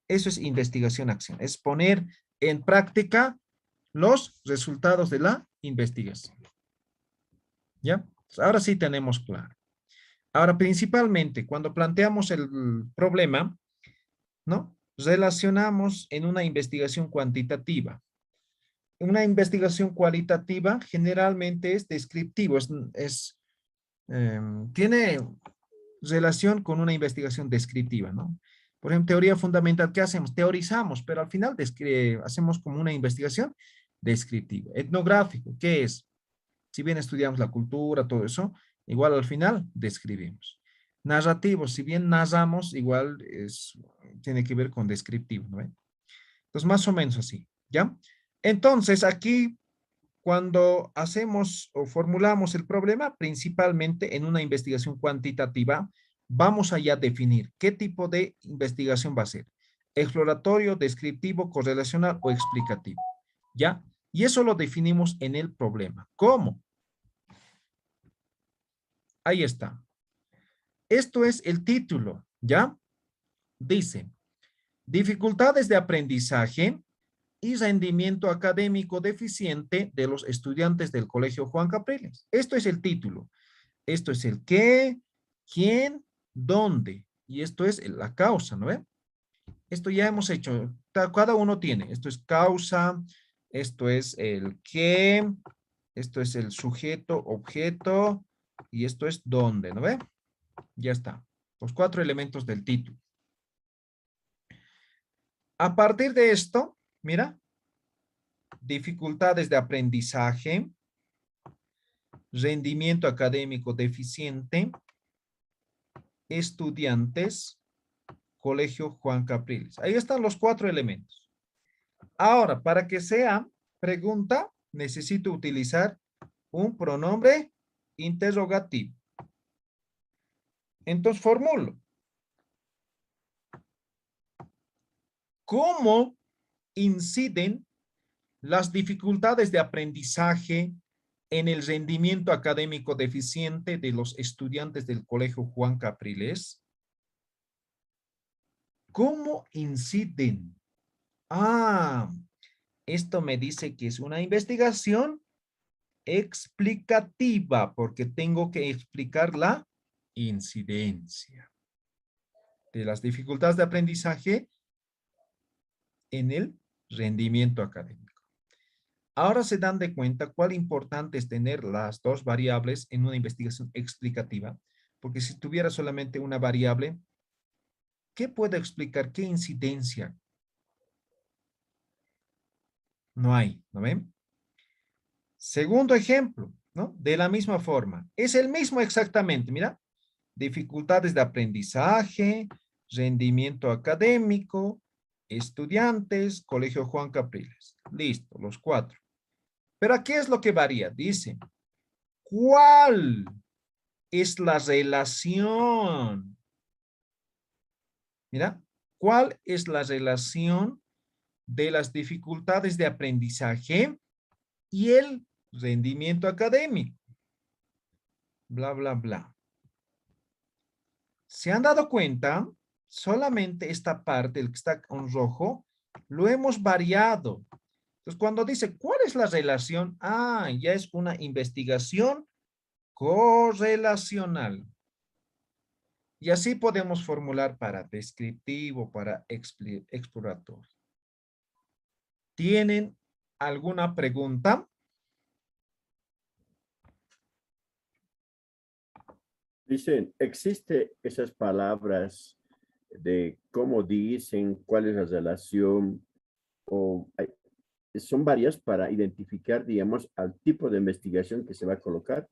Eso es investigación-acción. Es poner en práctica los resultados de la investigación. ¿Ya? Ahora sí tenemos claro. Ahora, principalmente, cuando planteamos el problema, ¿no? Relacionamos en una investigación cuantitativa. Una investigación cualitativa generalmente es descriptivo, tiene relación con una investigación descriptiva, ¿no? Por ejemplo, teoría fundamental, ¿qué hacemos? Teorizamos, pero al final hacemos como una investigación descriptiva. Etnográfico, ¿qué es? Si bien estudiamos la cultura, todo eso, igual al final describimos. Narrativo, si bien narramos, igual tiene que ver con descriptivo, ¿no? Entonces, más o menos así, ¿ya? Entonces, aquí, cuando hacemos o formulamos el problema, principalmente en una investigación cuantitativa, vamos a ya definir qué tipo de investigación va a ser. Exploratorio, descriptivo, correlacional o explicativo, ¿ya? Y eso lo definimos en el problema. ¿Cómo? Ahí está. Esto es el título, ¿ya? Dice, dificultades de aprendizaje y rendimiento académico deficiente de los estudiantes del Colegio Juan Capriles. Esto es el título. Esto es el qué, quién, dónde. Y esto es la causa, ¿no ve? Esto ya hemos hecho. Cada uno tiene. Esto es causa, esto es el qué, esto es el sujeto, objeto, y esto es dónde, ¿no ve? Ya está. Los 4 elementos del título. A partir de esto, mira, dificultades de aprendizaje, rendimiento académico deficiente, estudiantes, Colegio Juan Capriles. Ahí están los 4 elementos. Ahora, para que sea pregunta, necesito utilizar un pronombre interrogativo. Entonces, formulo. ¿Cómo inciden las dificultades de aprendizaje en el rendimiento académico deficiente de los estudiantes del Colegio Juan Capriles? ¿Cómo inciden? Ah, esto me dice que es una investigación explicativa, porque tengo que explicar la incidencia de las dificultades de aprendizaje en el rendimiento académico. Ahora se dan de cuenta cuál importante es tener las 2 variables en una investigación explicativa, porque si tuviera solamente una variable, ¿qué puedo explicar? ¿Qué incidencia? No hay, ¿no ven? Segundo ejemplo, ¿no? De la misma forma. Es el mismo exactamente, mira. Dificultades de aprendizaje, rendimiento académico, estudiantes, Colegio Juan Capriles. Listo, los 4. Pero aquí es lo que varía. Dice, ¿cuál es la relación? Mira, ¿Cuál es la relación de las dificultades de aprendizaje y el rendimiento académico? Bla, bla, bla. ¿Se han dado cuenta? Solamente esta parte, el que está en rojo, lo hemos variado. Entonces, cuando dice, ¿cuál es la relación? Ah, ya es una investigación correlacional. Y así podemos formular para descriptivo, para exploratorio. ¿Tienen alguna pregunta? Dicen, ¿existe esas palabras de cómo dicen, cuál es la relación? O son varias para identificar, digamos, al tipo de investigación que se va a colocar.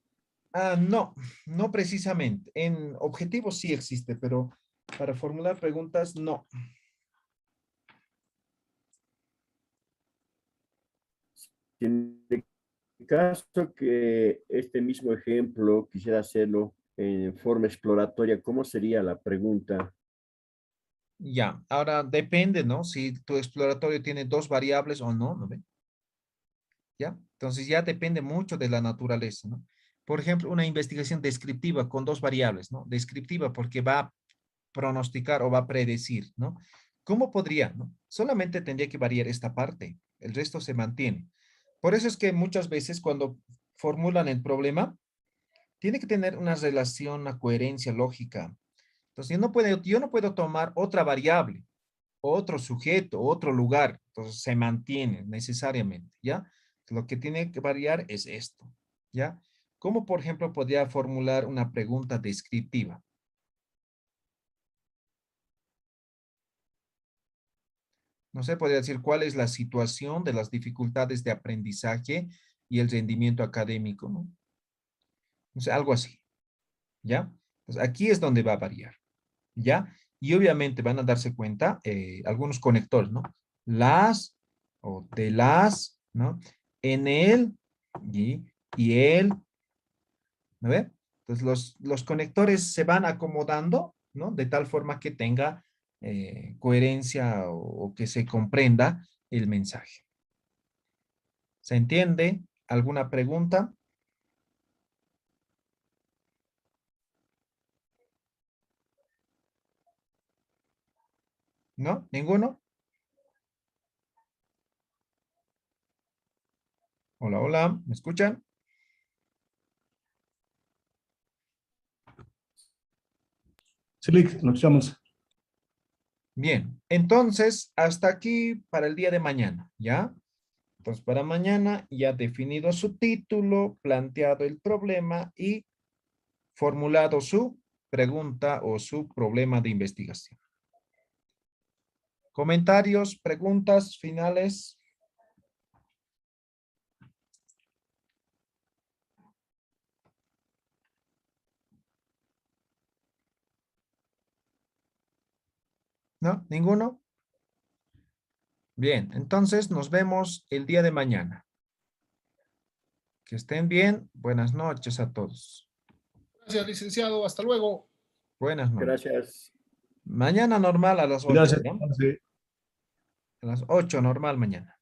Ah, no, no precisamente. En objetivos sí existe, pero para formular preguntas, no. En el caso que este mismo ejemplo quisiera hacerlo en forma exploratoria, ¿cómo sería la pregunta? Ya, ahora depende, ¿no? Si tu exploratorio tiene dos variables o no, ¿no ve? ¿Ya? Entonces ya depende mucho de la naturaleza, ¿no? Por ejemplo, una investigación descriptiva con dos variables, ¿no? Descriptiva porque va a pronosticar o va a predecir, ¿no? ¿Cómo podría, no? Solamente tendría que variar esta parte, el resto se mantiene. Por eso es que muchas veces cuando formulan el problema, tiene que tener una relación, una coherencia lógica. Entonces yo no puedo tomar otra variable, otro sujeto, otro lugar. Entonces se mantiene necesariamente, ¿ya? Lo que tiene que variar es esto, ¿ya? ¿Cómo, por ejemplo, podría formular una pregunta descriptiva? No sé, podría decir cuál es la situación de las dificultades de aprendizaje y el rendimiento académico, ¿no? O sea, algo así, ¿ya? Pues aquí es donde va a variar, ¿ya? Y obviamente van a darse cuenta algunos conectores, ¿no? Las o de las, ¿no? En el y el, ¿no ve? Entonces los conectores se van acomodando, ¿no? De tal forma que tenga coherencia o que se comprenda el mensaje. ¿Se entiende? ¿Alguna pregunta? ¿No? ¿Ninguno? Hola, hola, ¿me escuchan? Sí, Lick, lo escuchamos. Bien, entonces hasta aquí para el día de mañana, ¿ya? Entonces para mañana ya definido su título, planteado el problema y formulado su pregunta o su problema de investigación. ¿Comentarios, preguntas finales? ¿No? ¿Ninguno? Bien, entonces nos vemos el día de mañana. Que estén bien. Buenas noches a todos. Gracias, licenciado. Hasta luego. Buenas noches. Gracias. Mañana normal a las 8, Gracias. ¿no? A las 8 normal mañana.